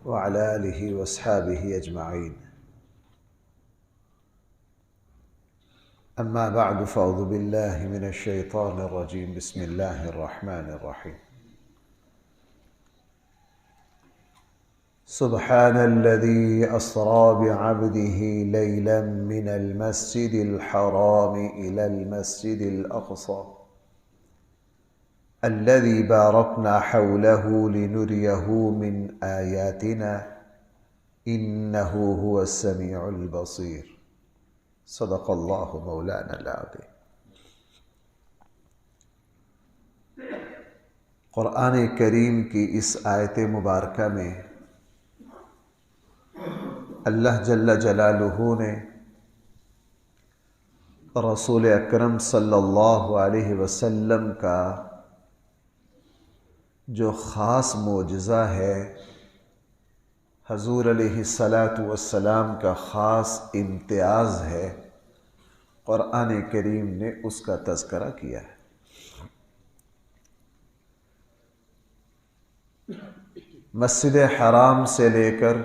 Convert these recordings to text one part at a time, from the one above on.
وعلى آله وأصحابه أجمعين. أما بعد فأعوذ بالله من الشيطان الرجيم. بسم الله الرحمن الرحيم. سبحان الذي أسرى بعبده ليلا من المسجد الحرام إلى المسجد الأقصى الذي باركنا حوله لنريه من آياتنا إنه هو السميع البصير. صدق اللہ مولانا العظیم۔ قرآن کریم کی اس آیت مبارکہ میں اللہ جل جلالہ نے رسول اکرم صلی اللہ علیہ وسلم کا جو خاص معجزہ ہے، حضور علیہ السلام کا خاص امتیاز ہے، قرآن کریم نے اس کا تذکرہ کیا ہے۔ مسجد حرام سے لے کر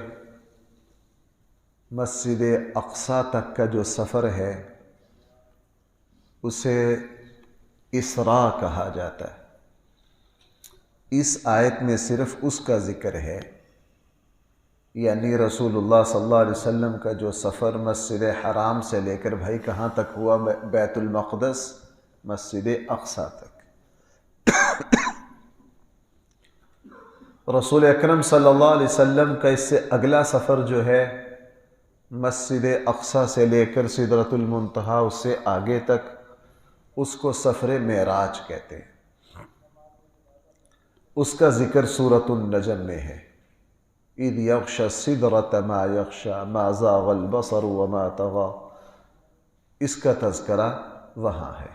مسجد اقصیٰ تک کا جو سفر ہے اسے اسراء کہا جاتا ہے۔ اس آیت میں صرف اس کا ذکر ہے، یعنی رسول اللہ صلی اللہ علیہ وسلم کا جو سفر مسجد حرام سے لے کر بھائی کہاں تک ہوا؟ بیت المقدس، مسجد اقصیٰ تک۔ رسول اکرم صلی اللہ علیہ وسلم کا اس سے اگلا سفر جو ہے مسجد اقصیٰ سے لے کر سدرۃ المنتہا، اس سے آگے تک، اس کو سفر معراج کہتے ہیں۔ اس کا ذکر سورۃ النجم میں ہے۔ اذ یغشی السدرۃ ما یغشی ما زاغ البصر وما طغی، اس کا تذکرہ وہاں ہے۔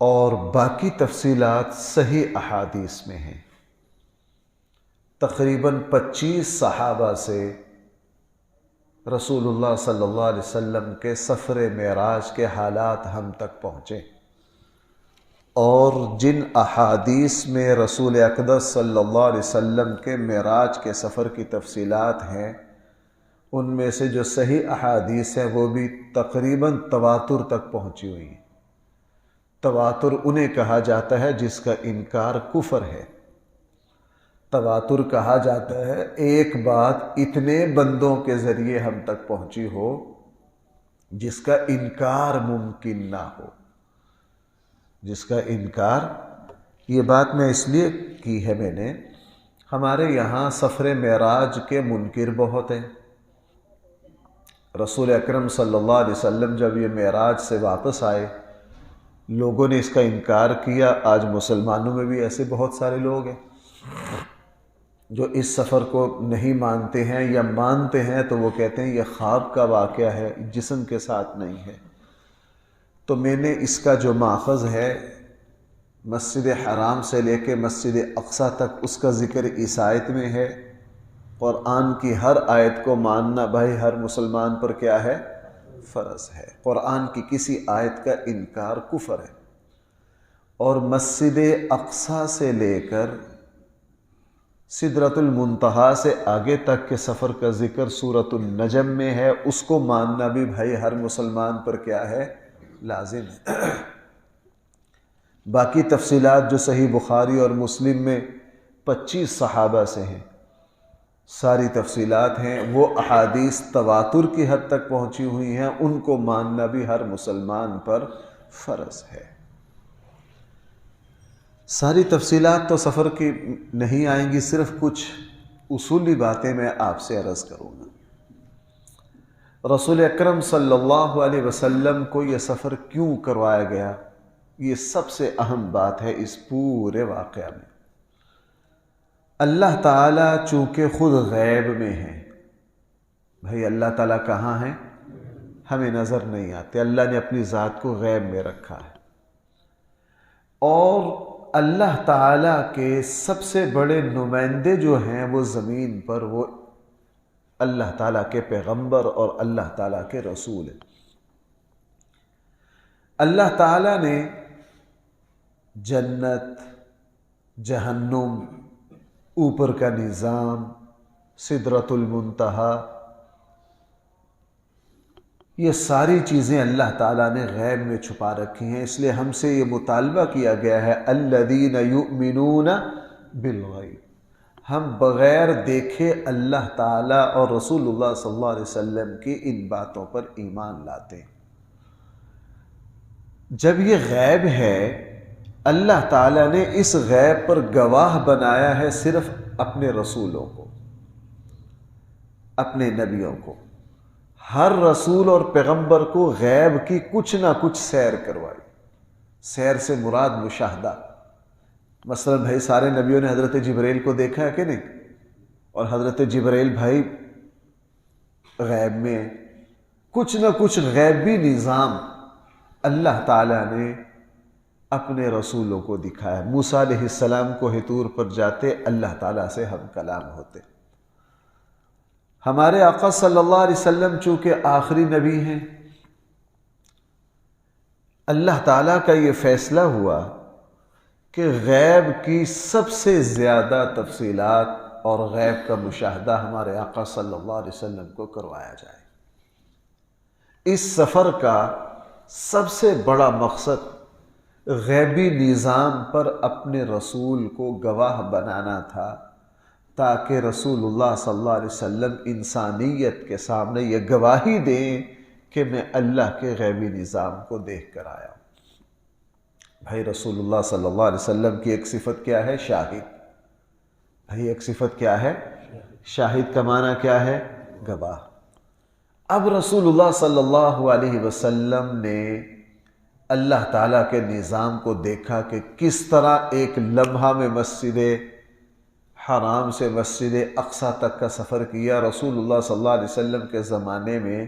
اور باقی تفصیلات صحیح احادیث میں ہیں۔ تقریباً 25 صحابہ سے رسول اللہ صلی اللہ علیہ وسلم کے سفر معراج کے حالات ہم تک پہنچے، اور جن احادیث میں رسول اقدس صلی اللہ علیہ وسلم کے معراج کے سفر کی تفصیلات ہیں، ان میں سے جو صحیح احادیث ہیں وہ بھی تقریباً تواتر تک پہنچی ہوئی ہیں۔ تواتر انہیں کہا جاتا ہے جس کا انکار کفر ہے۔ تواتر کہا جاتا ہے ایک بات اتنے بندوں کے ذریعے ہم تک پہنچی ہو جس کا انکار ممکن نہ ہو، جس کا انکار۔ یہ بات میں اس لیے کی ہے میں نے، ہمارے یہاں سفر معراج کے منکر بہت ہیں۔ رسول اکرم صلی اللہ علیہ وسلم جب یہ معراج سے واپس آئے، لوگوں نے اس کا انکار کیا۔ آج مسلمانوں میں بھی ایسے بہت سارے لوگ ہیں جو اس سفر کو نہیں مانتے ہیں، یا مانتے ہیں تو وہ کہتے ہیں یہ خواب کا واقعہ ہے، جسم کے ساتھ نہیں ہے۔ تو میں نے اس کا جو ماخذ ہے مسجد حرام سے لے کے مسجد اقصیٰ تک، اس کا ذکر اس آیت میں ہے۔ قرآن کی ہر آیت کو ماننا بھائی ہر مسلمان پر کیا ہے؟ فرض ہے۔ قرآن کی کسی آیت کا انکار کفر ہے۔ اور مسجد اقصیٰ سے لے کر سدرۃ المنتہا سے آگے تک کے سفر کا ذکر سورۃ النجم میں ہے، اس کو ماننا بھی بھائی ہر مسلمان پر کیا ہے؟ لازم ہے۔ باقی تفصیلات جو صحیح بخاری اور مسلم میں 25 صحابہ سے ہیں، ساری تفصیلات ہیں، وہ احادیث تواتر کی حد تک پہنچی ہوئی ہیں، ان کو ماننا بھی ہر مسلمان پر فرض ہے۔ ساری تفصیلات تو سفر کی نہیں آئیں گی، صرف کچھ اصولی باتیں میں آپ سے عرض کروں گا۔ رسول اکرم صلی اللہ علیہ وسلم کو یہ سفر کیوں کروایا گیا؟ یہ سب سے اہم بات ہے اس پورے واقعہ میں۔ اللہ تعالیٰ چونکہ خود غیب میں ہے، بھائی اللہ تعالیٰ کہاں ہیں؟ ہمیں نظر نہیں آتے۔ اللہ نے اپنی ذات کو غیب میں رکھا ہے، اور اللہ تعالیٰ کے سب سے بڑے نمائندے جو ہیں وہ زمین پر، وہ اللہ تعالیٰ کے پیغمبر اور اللہ تعالیٰ کے رسول ہیں۔ اللہ تعالیٰ نے جنت، جہنم، اوپر کا نظام، سدرۃ المنتہا، یہ ساری چیزیں اللہ تعالیٰ نے غیب میں چھپا رکھی ہیں۔ اس لیے ہم سے یہ مطالبہ کیا گیا ہے الذین یؤمنون بالغیب، ہم بغیر دیکھے اللہ تعالیٰ اور رسول اللہ صلی اللہ علیہ وسلم کی ان باتوں پر ایمان لاتے ہیں۔ جب یہ غیب ہے، اللہ تعالیٰ نے اس غیب پر گواہ بنایا ہے صرف اپنے رسولوں کو، اپنے نبیوں کو۔ ہر رسول اور پیغمبر کو غیب کی کچھ نہ کچھ سیر کروائی۔ سیر سے مراد مشاہدہ۔ مثلا بھائی سارے نبیوں نے حضرت جبرائیل کو دیکھا ہے کہ نہیں؟ اور حضرت جبرائیل بھائی غیب میں کچھ نہ کچھ غیبی نظام اللہ تعالیٰ نے اپنے رسولوں کو دکھایا۔ موسیٰ علیہ السلام کو طور پر جاتے اللہ تعالیٰ سے ہم کلام ہوتے۔ ہمارے آقا صلی اللہ علیہ وسلم چونکہ آخری نبی ہیں، اللہ تعالیٰ کا یہ فیصلہ ہوا کہ غیب کی سب سے زیادہ تفصیلات اور غیب کا مشاہدہ ہمارے آقا صلی اللہ علیہ وسلم کو کروایا جائے۔ اس سفر کا سب سے بڑا مقصد غیبی نظام پر اپنے رسول کو گواہ بنانا تھا، تاکہ رسول اللہ صلی اللہ علیہ وسلم انسانیت کے سامنے یہ گواہی دیں کہ میں اللہ کے غیبی نظام کو دیکھ کر آیا ہوں۔ بھائی رسول اللہ صلی اللہ علیہ وسلم کی ایک صفت کیا ہے؟ شاہد۔ بھائی ایک صفت کیا ہے؟ شاہد کا معنی کیا ہے؟ گواہ۔ اب رسول اللہ صلی اللہ علیہ وسلم نے اللہ تعالیٰ کے نظام کو دیکھا کہ کس طرح ایک لمحہ میں مسجد حرام سے مسجد اقصیٰ تک کا سفر کیا۔ رسول اللہ صلی اللہ علیہ وسلم کے زمانے میں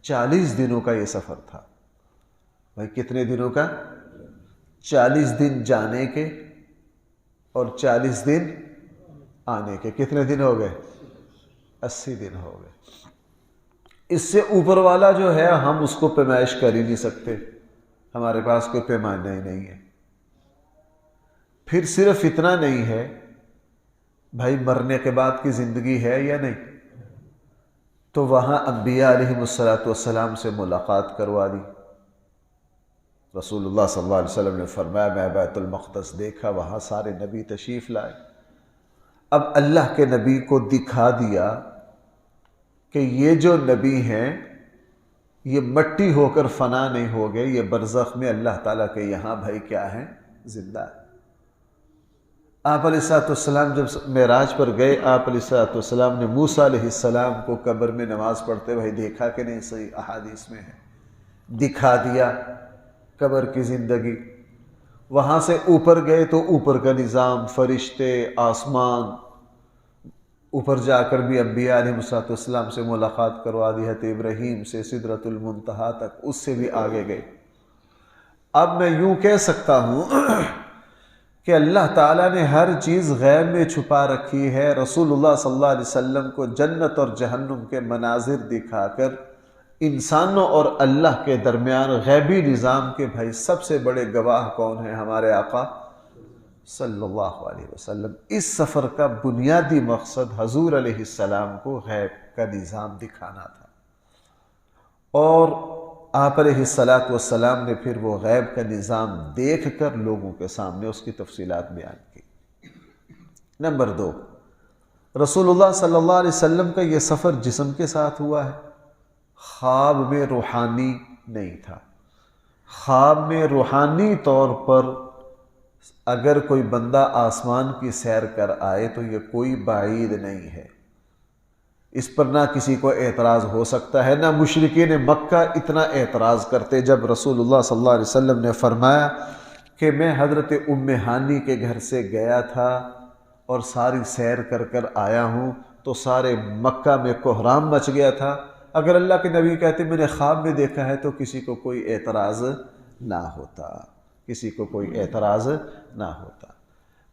40 دنوں کا یہ سفر تھا۔ بھائی کتنے دنوں کا؟ 40 دن جانے کے اور 40 دن آنے کے۔ کتنے دن ہو گئے؟ 80 دن ہو گئے۔ اس سے اوپر والا جو ہے ہم اس کو پیمائش کر ہی نہیں سکتے، ہمارے پاس کوئی پیمانہ ہی نہیں ہے۔ پھر صرف اتنا نہیں ہے، بھائی مرنے کے بعد کی زندگی ہے یا نہیں؟ تو وہاں انبیاء علیہ السلام سے ملاقات کروا دی۔ رسول اللہ صلی اللہ علیہ وسلم نے فرمایا میں بیت المقدس دیکھا، وہاں سارے نبی تشریف لائے۔ اب اللہ کے نبی کو دکھا دیا کہ یہ جو نبی ہیں یہ مٹی ہو کر فنا نہیں ہو گئے، یہ برزخ میں اللہ تعالیٰ کے یہاں بھائی کیا ہیں؟ زندہ ہے۔ آپ علیہ السلام جب معراج پر گئے، آپ علیہ السلام نے موسیٰ علیہ السلام کو قبر میں نماز پڑھتے بھائی دیکھا کہ نہیں؟ صحیح احادیث میں ہے، دکھا دیا قبر کی زندگی۔ وہاں سے اوپر گئے تو اوپر کا نظام، فرشتے، آسمان، اوپر جا کر بھی انبیاء علیہ السلام سے ملاقات کروا دی، حضرت ابراہیم سے سدرۃ المنتہا تک، اس سے بھی آگے گئے۔ اب میں یوں کہہ سکتا ہوں کہ اللہ تعالیٰ نے ہر چیز غیب میں چھپا رکھی ہے۔ رسول اللہ صلی اللہ علیہ وسلم کو جنت اور جہنم کے مناظر دکھا کر انسانوں اور اللہ کے درمیان غیبی نظام کے بھائی سب سے بڑے گواہ کون ہیں؟ ہمارے آقا صلی اللہ علیہ وسلم۔ اس سفر کا بنیادی مقصد حضور علیہ السلام کو غیب کا نظام دکھانا تھا، اور آپ علیہ السلام نے پھر وہ غیب کا نظام دیکھ کر لوگوں کے سامنے اس کی تفصیلات بیان کی۔ نمبر 2، رسول اللہ صلی اللہ علیہ وسلم کا یہ سفر جسم کے ساتھ ہوا ہے، خواب میں روحانی نہیں تھا۔ خواب میں روحانی طور پر اگر کوئی بندہ آسمان کی سیر کر آئے تو یہ کوئی بعید نہیں ہے، اس پر نہ کسی کو اعتراض ہو سکتا ہے، نہ مشرکین مکہ اتنا اعتراض کرتے جب رسول اللہ صلی اللہ علیہ وسلم نے فرمایا کہ میں حضرت ام ہانی کے گھر سے گیا تھا اور ساری سیر کر کر آیا ہوں، تو سارے مکہ میں کوہرام مچ گیا تھا۔ اگر اللہ کے نبی کہتے میں نے خواب میں دیکھا ہے تو کسی کو کوئی اعتراض نہ ہوتا، کسی کو کوئی اعتراض نہ ہوتا۔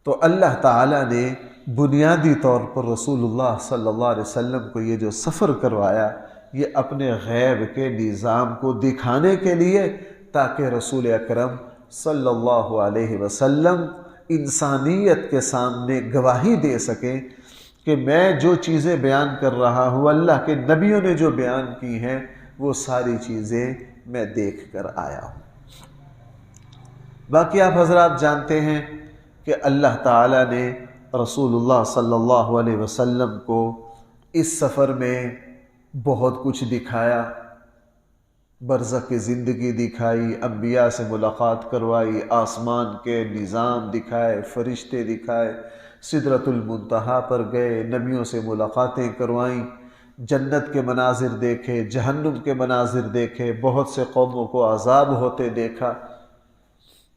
تو اللہ تعالیٰ نے بنیادی طور پر رسول اللہ صلی اللہ علیہ وسلم کو یہ جو سفر کروایا، یہ اپنے غیب کے نظام کو دکھانے کے لیے، تاکہ رسول اکرم صلی اللہ علیہ وسلم انسانیت کے سامنے گواہی دے سکیں کہ میں جو چیزیں بیان کر رہا ہوں، اللہ کے نبیوں نے جو بیان کی ہیں، وہ ساری چیزیں میں دیکھ کر آیا ہوں۔ باقی آپ حضرات جانتے ہیں کہ اللہ تعالیٰ نے رسول اللہ صلی اللہ علیہ وسلم کو اس سفر میں بہت کچھ دکھایا، برزخ کی زندگی دکھائی، انبیاء سے ملاقات کروائی، آسمان کے نظام دکھائے، فرشتے دکھائے، سدرۃ المنتہا پر گئے، نبیوں سے ملاقاتیں کروائیں، جنت کے مناظر دیکھے، جہنم کے مناظر دیکھے، بہت سے قوموں کو عذاب ہوتے دیکھا،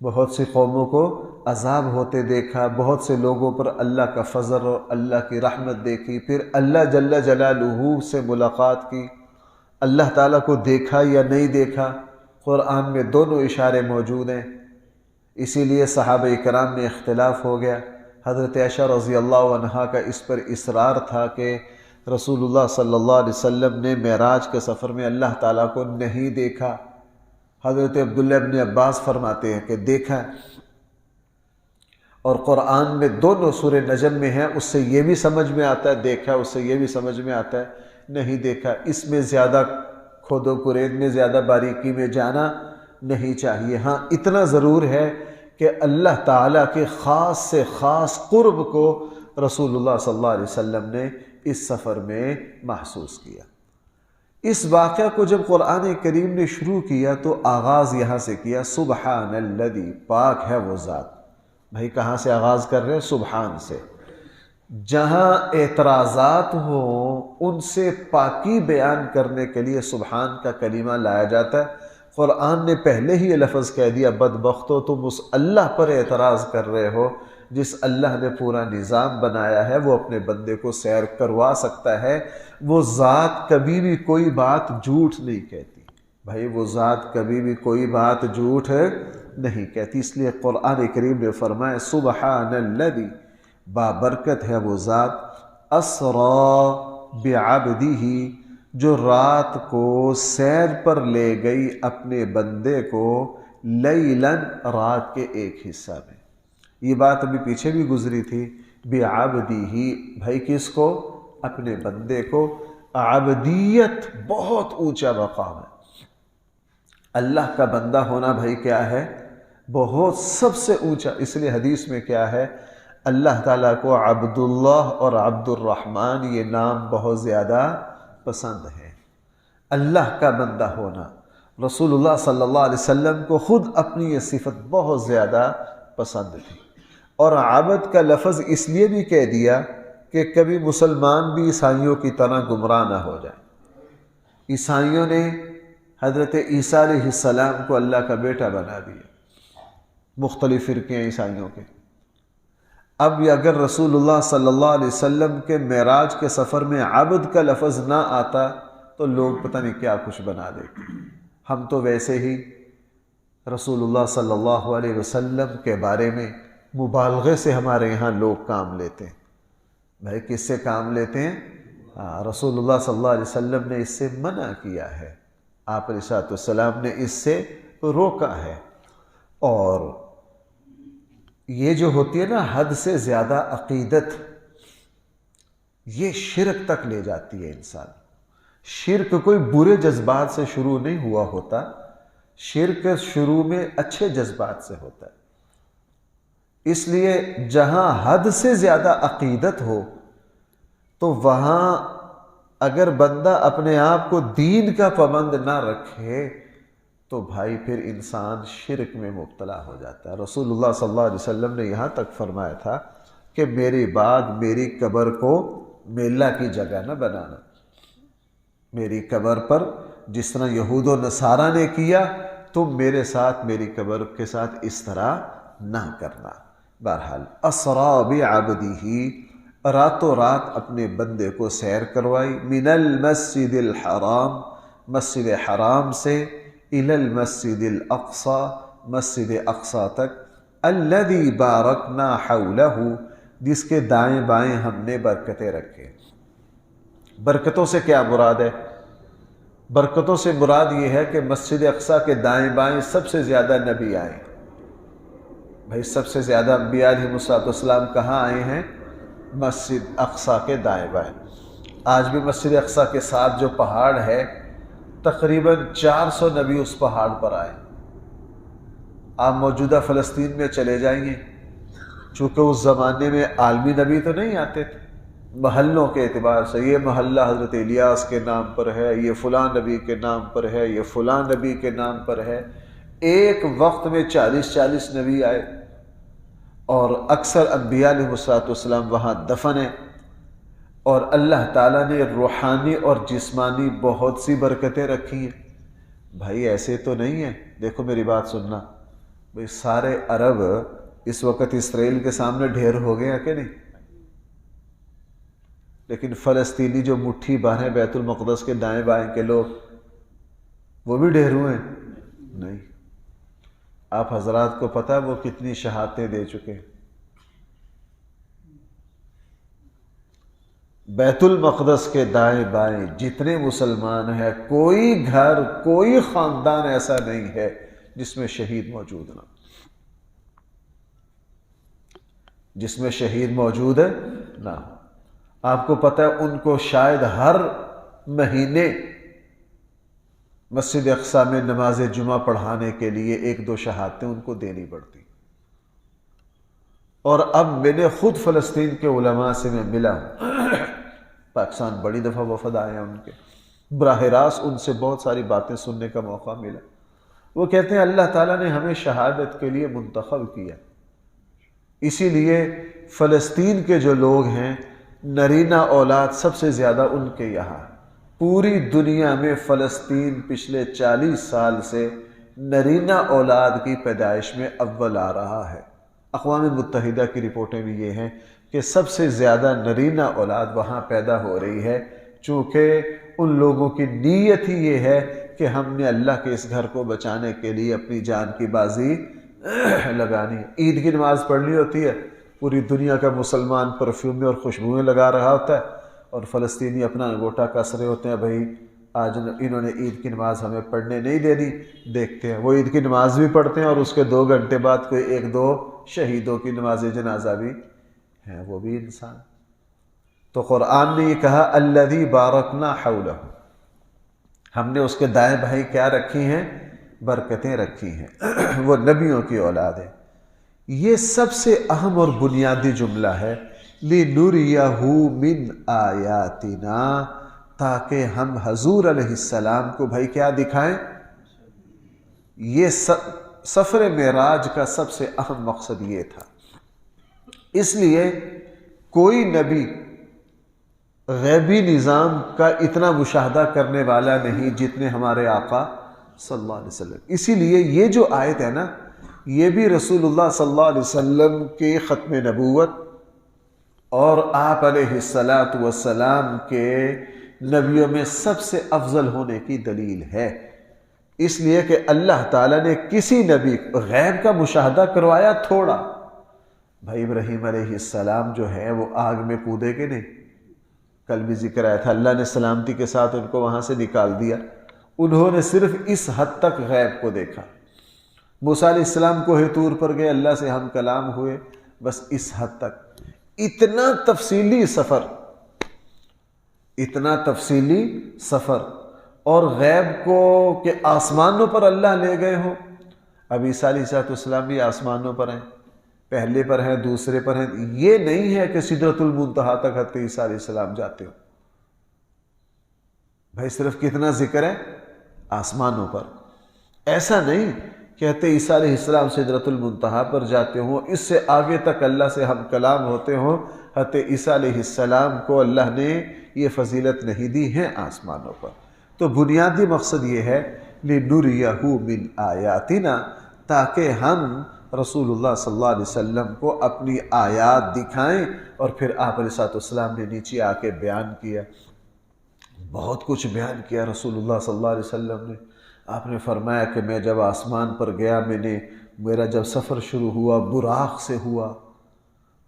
بہت سی قوموں کو عذاب ہوتے دیکھا، بہت سے لوگوں پر اللہ کا فضل اور اللہ کی رحمت دیکھی، پھر اللہ جل جلالہ سے ملاقات کی۔ اللہ تعالیٰ کو دیکھا یا نہیں دیکھا، قرآن میں دونوں اشارے موجود ہیں، اسی لیے صحابہ کرام میں اختلاف ہو گیا۔ حضرت عائشہ رضی اللہ عنہا کا اس پر اصرار تھا کہ رسول اللہ صلی اللہ علیہ وسلم نے معراج کے سفر میں اللہ تعالیٰ کو نہیں دیکھا۔ حضرت عبداللہ ابن عباس فرماتے ہیں کہ دیکھا، اور قرآن میں دونوں سورہ نجم میں ہیں، اس سے یہ بھی سمجھ میں آتا ہے دیکھا، اس سے یہ بھی سمجھ میں آتا ہے نہیں دیکھا۔ اس میں زیادہ کھود و کرید میں، زیادہ باریکی میں جانا نہیں چاہیے۔ ہاں اتنا ضرور ہے کہ اللہ تعالیٰ کے خاص سے خاص قرب کو رسول اللہ صلی اللہ علیہ وسلم نے اس سفر میں محسوس کیا۔ اس واقعہ کو جب قرآن کریم نے شروع کیا تو آغاز یہاں سے کیا، سبحان الذی، پاک ہے وہ ذات۔ بھائی کہاں سے آغاز کر رہے ہیں؟ سبحان سے۔ جہاں اعتراضات ہوں ان سے پاکی بیان کرنے کے لیے سبحان کا کلمہ لایا جاتا ہے۔ قرآن نے پہلے ہی یہ لفظ کہہ دیا، بدبختو تم اس اللہ پر اعتراض کر رہے ہو جس اللہ نے پورا نظام بنایا ہے، وہ اپنے بندے کو سیر کروا سکتا ہے۔ وہ ذات کبھی بھی کوئی بات جھوٹ نہیں کہتی، بھائی وہ ذات کبھی بھی کوئی بات جھوٹ نہیں کہتی۔ اس لیے قرآن کریم نے فرمایا سبحان الذی، بابرکت ہے وہ ذات، اسری بعبدہ، جو رات کو سیر پر لے گئی اپنے بندے کو، لیلاً، رات کے ایک حصہ میں۔ یہ بات ابھی پیچھے بھی گزری تھی، بعبدہ، بھائی کس کو؟ اپنے بندے کو۔ عبدیت بہت اونچا مقام ہے، اللہ کا بندہ ہونا بھائی کیا ہے؟ بہت سب سے اونچا۔ اس لیے حدیث میں کیا ہے؟ اللہ تعالیٰ کو عبداللہ اور عبد الرحمن یہ نام بہت زیادہ پسند ہے۔ اللہ کا بندہ ہونا، رسول اللہ صلی اللہ علیہ وسلم کو خود اپنی یہ صفت بہت زیادہ پسند تھی۔ اور عبد کا لفظ اس لیے بھی کہہ دیا کہ کبھی مسلمان بھی عیسائیوں کی طرح گمراہ نہ ہو جائیں۔ عیسائیوں نے حضرت عیسیٰ علیہ السلام کو اللہ کا بیٹا بنا دیا، مختلف فرقے ہیں عیسائیوں کے۔ اب اگر رسول اللہ صلی اللہ علیہ وسلم کے معراج کے سفر میں عبد کا لفظ نہ آتا تو لوگ پتہ نہیں کیا کچھ بنا دیتے۔ ہم تو ویسے ہی رسول اللہ صلی اللہ علیہ وسلم کے بارے میں مبالغے سے ہمارے یہاں لوگ کام لیتے ہیں۔ بھائی کس سے کام لیتے ہیں؟ رسول اللہ صلی اللہ علیہ وسلم نے اس سے منع کیا ہے، آپ علیہ السلام نے اس سے روکا ہے۔ اور یہ جو ہوتی ہے نا حد سے زیادہ عقیدت، یہ شرک تک لے جاتی ہے انسان۔ شرک کوئی برے جذبات سے شروع نہیں ہوا ہوتا، شرک شروع میں اچھے جذبات سے ہوتا ہے۔ اس لیے جہاں حد سے زیادہ عقیدت ہو تو وہاں اگر بندہ اپنے آپ کو دین کا پابند نہ رکھے تو بھائی پھر انسان شرک میں مبتلا ہو جاتا ہے۔ رسول اللہ صلی اللہ علیہ وسلم نے یہاں تک فرمایا تھا کہ میری بعد میری قبر کو میلہ کی جگہ نہ بنانا، میری قبر پر جس طرح یہود و نصارہ نے کیا تم میرے ساتھ میری قبر کے ساتھ اس طرح نہ کرنا۔ بہرحال اسری بعبدہ، راتوں رات اپنے بندے کو سیر کروائی، من المسجد الحرام، مسجد حرام سے، الی المسجد الاقصی، مسجد اقصی تک، الذی بارکنا حولہ، جس کے دائیں بائیں ہم نے برکتیں رکھے۔ برکتوں سے کیا مراد ہے؟ برکتوں سے مراد یہ ہے کہ مسجد اقصی کے دائیں بائیں سب سے زیادہ نبی آئے، بھائی سب سے زیادہ انبیاء علیہ السلام کہاں آئے ہیں؟ مسجد اقصیٰ کے دائیں بائیں۔ آج بھی مسجد اقصیٰ کے ساتھ جو پہاڑ ہے تقریباً 400 نبی اس پہاڑ پر آئے۔ آپ موجودہ فلسطین میں چلے جائیں گے، چونکہ اس زمانے میں عالمی نبی تو نہیں آتے تھے، محلوں کے اعتبار سے یہ محلہ حضرت الیاس کے نام پر ہے، یہ فلاں نبی کے نام پر ہے، یہ فلاں نبی کے نام پر ہے۔ ایک وقت میں 40 نبی آئے، اور اکثر انبیاء علیہ السلام وہاں دفن ہیں، اور اللہ تعالیٰ نے روحانی اور جسمانی بہت سی برکتیں رکھی ہیں۔ بھائی ایسے تو نہیں ہے، دیکھو میری بات سننا، بھائی سارے عرب اس وقت اسرائیل کے سامنے ڈھیر ہو گئے ہیں کہ نہیں؟ لیکن فلسطینی جو مٹھی بھر ہیں بیت المقدس کے دائیں بائیں کے لوگ، وہ بھی ڈھیر ہوئے ہیں؟ نہیں۔ آپ حضرات کو پتہ ہے وہ کتنی شہادتیں دے چکے ہیں؟ بیت المقدس کے دائیں بائیں جتنے مسلمان ہیں، کوئی گھر کوئی خاندان ایسا نہیں ہے جس میں شہید موجود نہ، جس میں شہید موجود ہے نہ۔ آپ کو پتہ ہے ان کو شاید ہر مہینے مسجد اقصیٰ میں نماز جمعہ پڑھانے کے لیے 1-2 شہادتیں ان کو دینی پڑتی۔ اور اب میں نے خود فلسطین کے علماء سے میں ملا ہوں، پاکستان بڑی دفعہ وفد آئے ہیں ان کے، براہ راست ان سے بہت ساری باتیں سننے کا موقع ملا۔ وہ کہتے ہیں اللہ تعالیٰ نے ہمیں شہادت کے لیے منتخب کیا، اسی لیے فلسطین کے جو لوگ ہیں نرینہ اولاد سب سے زیادہ ان کے یہاں۔ پوری دنیا میں فلسطین پچھلے 40 سال سے نرینہ اولاد کی پیدائش میں اول آ رہا ہے۔ اقوام متحدہ کی رپورٹیں بھی یہ ہیں کہ سب سے زیادہ نرینہ اولاد وہاں پیدا ہو رہی ہے، چونکہ ان لوگوں کی نیت ہی یہ ہے کہ ہم نے اللہ کے اس گھر کو بچانے کے لیے اپنی جان کی بازی لگانی ہے۔ عید کی نماز پڑھنی ہوتی ہے، پوری دنیا کا مسلمان پرفیومیں اور خوشبوئیں لگا رہا ہوتا ہے، اور فلسطینی اپنا انگوٹا کس رہے ہوتے ہیں، بھائی آج انہوں نے عید کی نماز ہمیں پڑھنے نہیں دینی۔ دیکھتے ہیں وہ عید کی نماز بھی پڑھتے ہیں، اور اس کے 2 گھنٹے بعد کوئی 1-2 شہیدوں کی نماز جنازہ بھی ہے، وہ بھی انسان۔ تو قرآن نے یہ کہا الذی بارکنا حولہ، ہم نے اس کے دائیں بھائی کیا رکھی ہیں؟ برکتیں رکھی ہیں، وہ نبیوں کی اولاد ہے۔ یہ سب سے اہم اور بنیادی جملہ ہے، لِنُرِيَهُ مِنْ آیاتنا، تاکہ ہم حضور علیہ السلام کو بھائی کیا دکھائیں؟ یہ سفر معراج کا سب سے اہم مقصد یہ تھا۔ اس لیے کوئی نبی غیبی نظام کا اتنا مشاہدہ کرنے والا نہیں جتنے ہمارے آقا صلی اللہ علیہ وسلم۔ اسی لیے یہ جو آیت ہے نا، یہ بھی رسول اللہ صلی اللہ علیہ وسلم کے ختم نبوت اور آپ علیہ السلام کے نبیوں میں سب سے افضل ہونے کی دلیل ہے۔ اس لیے کہ اللہ تعالیٰ نے کسی نبی غیب کا مشاہدہ کروایا تھوڑا۔ بھائی ابراہیم علیہ السلام جو ہے وہ آگ میں کودے کہ نہیں؟ کل بھی ذکر آیا تھا، اللہ نے سلامتی کے ساتھ ان کو وہاں سے نکال دیا۔ انہوں نے صرف اس حد تک غیب کو دیکھا۔ موسیٰ علیہ السلام کوہ طور پر گئے، اللہ سے ہم کلام ہوئے، بس اس حد تک۔ اتنا تفصیلی سفر اور غیب کو کہ آسمانوں پر اللہ لے گئے ہوں۔ اب عیسیٰ علیہ السلام بھی آسمانوں پر ہیں، پہلے پر ہیں، دوسرے پر ہیں۔ یہ نہیں ہے کہ سدرۃ المنتہا تک حضرت عیسیٰ علیہ السلام جاتے ہو۔ بھائی صرف کتنا ذکر ہے؟ آسمانوں پر۔ ایسا نہیں کہتے عیسیٰ علیہ السلام سدرۃ المنتہا پر جاتے ہوں، اس سے آگے تک اللہ سے ہم کلام ہوتے ہوں۔ حضرت عیسیٰ علیہ السلام کو اللہ نے یہ فضیلت نہیں دی ہے آسمانوں پر۔ تو بنیادی مقصد یہ ہے لِنُرِيَهُ مِنْ آیاتنا، تاکہ ہم رسول اللہ صلی اللہ علیہ وسلم کو اپنی آیات دکھائیں۔ اور پھر آپ علیہ السلام نے نیچے آ کے بیان کیا، بہت کچھ بیان کیا رسول اللہ صلی اللہ علیہ وسلم نے۔ آپ نے فرمایا کہ میں جب آسمان پر گیا، میرا جب سفر شروع ہوا براق سے ہوا،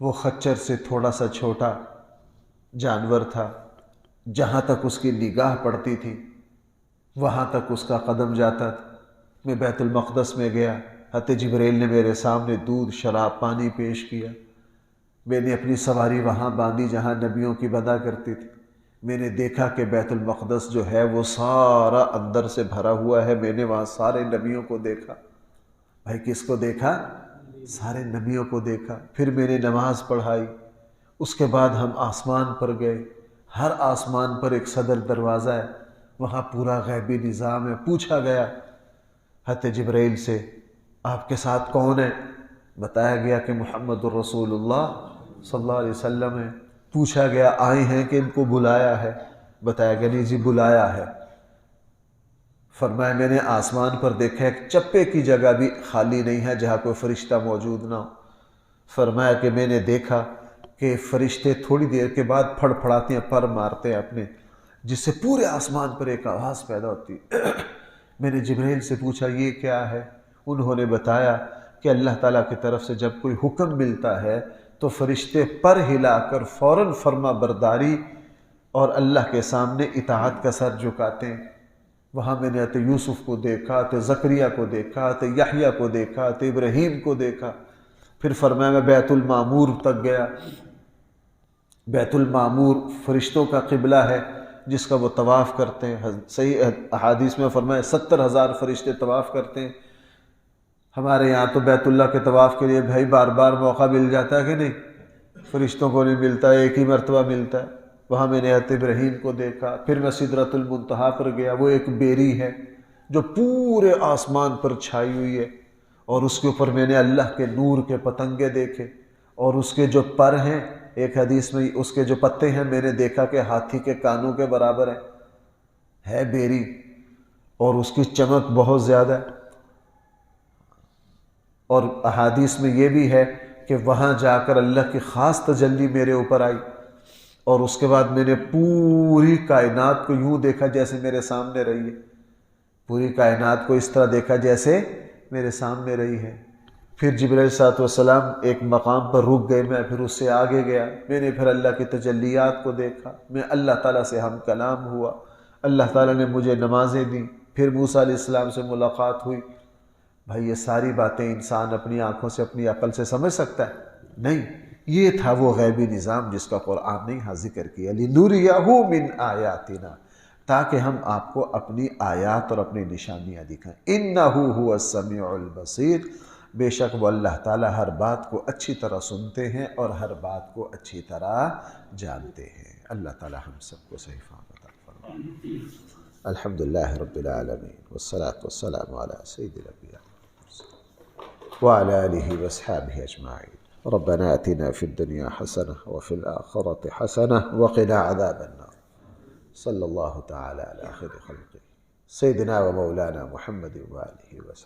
وہ خچر سے تھوڑا سا چھوٹا جانور تھا، جہاں تک اس کی نگاہ پڑتی تھی وہاں تک اس کا قدم جاتا تھا۔ میں بیت المقدس میں گیا، حضرت جبریل نے میرے سامنے دودھ، شراب، پانی پیش کیا۔ میں نے اپنی سواری وہاں باندھی جہاں نبیوں کی بندھا کرتی تھی۔ میں نے دیکھا کہ بیت المقدس جو ہے وہ سارا اندر سے بھرا ہوا ہے۔ میں نے وہاں سارے نبیوں کو دیکھا۔ بھائی کس کو دیکھا؟ سارے نبیوں کو دیکھا۔ پھر میں نے نماز پڑھائی۔ اس کے بعد ہم آسمان پر گئے۔ ہر آسمان پر ایک صدر دروازہ ہے، وہاں پورا غیبی نظام ہے۔ پوچھا گیا حضرت جبرائیل سے، آپ کے ساتھ کون ہے؟ بتایا گیا کہ محمد الرسول اللہ صلی اللہ علیہ وسلم ہے۔ پوچھا گیا آئے ہیں کہ ان کو بلایا ہے؟ بتایا گیا نہیں جی بلایا ہے۔ فرمایا میں نے آسمان پر دیکھا ایک چپے کی جگہ بھی خالی نہیں ہے جہاں کوئی فرشتہ موجود نہ ہو۔ فرمایا کہ میں نے دیکھا کہ فرشتے تھوڑی دیر کے بعد پھڑ پھڑاتے ہیں، پر مارتے ہیں اپنے، جس سے پورے آسمان پر ایک آواز پیدا ہوتی ہے۔ میں نے جبرائیل سے پوچھا یہ کیا ہے؟ انہوں نے بتایا کہ اللہ تعالیٰ کی طرف سے جب کوئی حکم ملتا ہے تو فرشتے پر ہلا کر فوراً فرما برداری اور اللہ کے سامنے اطاعت کا سر جھکاتے ہیں۔ وہاں میں نے حضرت یوسف کو دیکھا، حضرت زکریا کو دیکھا، حضرت یحییٰ کو دیکھا، حضرت ابراہیم کو دیکھا۔ پھر فرمایا میں بیت المعمور تک گیا۔ بیت المعمور فرشتوں کا قبلہ ہے جس کا وہ طواف کرتے ہیں۔ صحیح احادیث میں فرمایا 70,000 فرشتے طواف کرتے ہیں۔ ہمارے یہاں تو بیت اللہ کے طواف کے لیے بھائی بار بار موقع مل جاتا ہے کہ نہیں؟ فرشتوں کو نہیں ملتا، ایک ہی مرتبہ ملتا ہے۔ وہاں میں نے حضرت ابراہیم کو دیکھا۔ پھر میں سدرۃ المنتہا پر گیا، وہ ایک بیری ہے جو پورے آسمان پر چھائی ہوئی ہے، اور اس کے اوپر میں نے اللہ کے نور کے پتنگے دیکھے، اور اس کے جو پر ہیں، ایک حدیث میں اس کے جو پتے ہیں میں نے دیکھا کہ ہاتھی کے کانوں کے برابر ہے بیری، اور اس کی چمک بہت زیادہ ہے۔ اور احادیث میں یہ بھی ہے کہ وہاں جا کر اللہ کی خاص تجلی میرے اوپر آئی، اور اس کے بعد میں نے پوری کائنات کو یوں دیکھا جیسے میرے سامنے رہی ہے۔ پوری کائنات کو اس طرح دیکھا جیسے میرے سامنے رہی ہے۔ پھر جبرائیل صاحب والسلام ایک مقام پر رک گئے، میں پھر اس سے آگے گیا۔ میں نے پھر اللہ کی تجلیات کو دیکھا، میں اللہ تعالیٰ سے ہم کلام ہوا، اللہ تعالیٰ نے مجھے نمازیں دیں، پھر موسیٰ علیہ السلام سے ملاقات ہوئی۔ بھائی یہ ساری باتیں انسان اپنی آنکھوں سے اپنی عقل سے سمجھ سکتا ہے؟ نہیں، یہ تھا وہ غیبی نظام جس کا قرآن نے یہاں ذکر کیا، لِنُرِيَهُ مِنْ آیاتنا، تاکہ ہم آپ کو اپنی آیات اور اپنی نشانیاں دکھائیں۔ إِنَّهُ هُوَ السَّمِيعُ الْبَصِيرُ، بے شک وہ اللہ تعالیٰ ہر بات کو اچھی طرح سنتے ہیں اور ہر بات کو اچھی طرح جانتے ہیں۔ اللہ تعالیٰ ہم سب کو صحیح فہم عطا فرمائے۔ الحمدللہ رب العالمین، والصلاة والسلام علی سید الانبیاء وعلى آله وأصحابه أجمعين۔ ربنا آتنا في الدنيا حسنة وفي الآخرة حسنة وقنا عذاب النار۔ صلى الله تعالى على خير خلقه سيدنا ومولانا محمد وآله وصحبه۔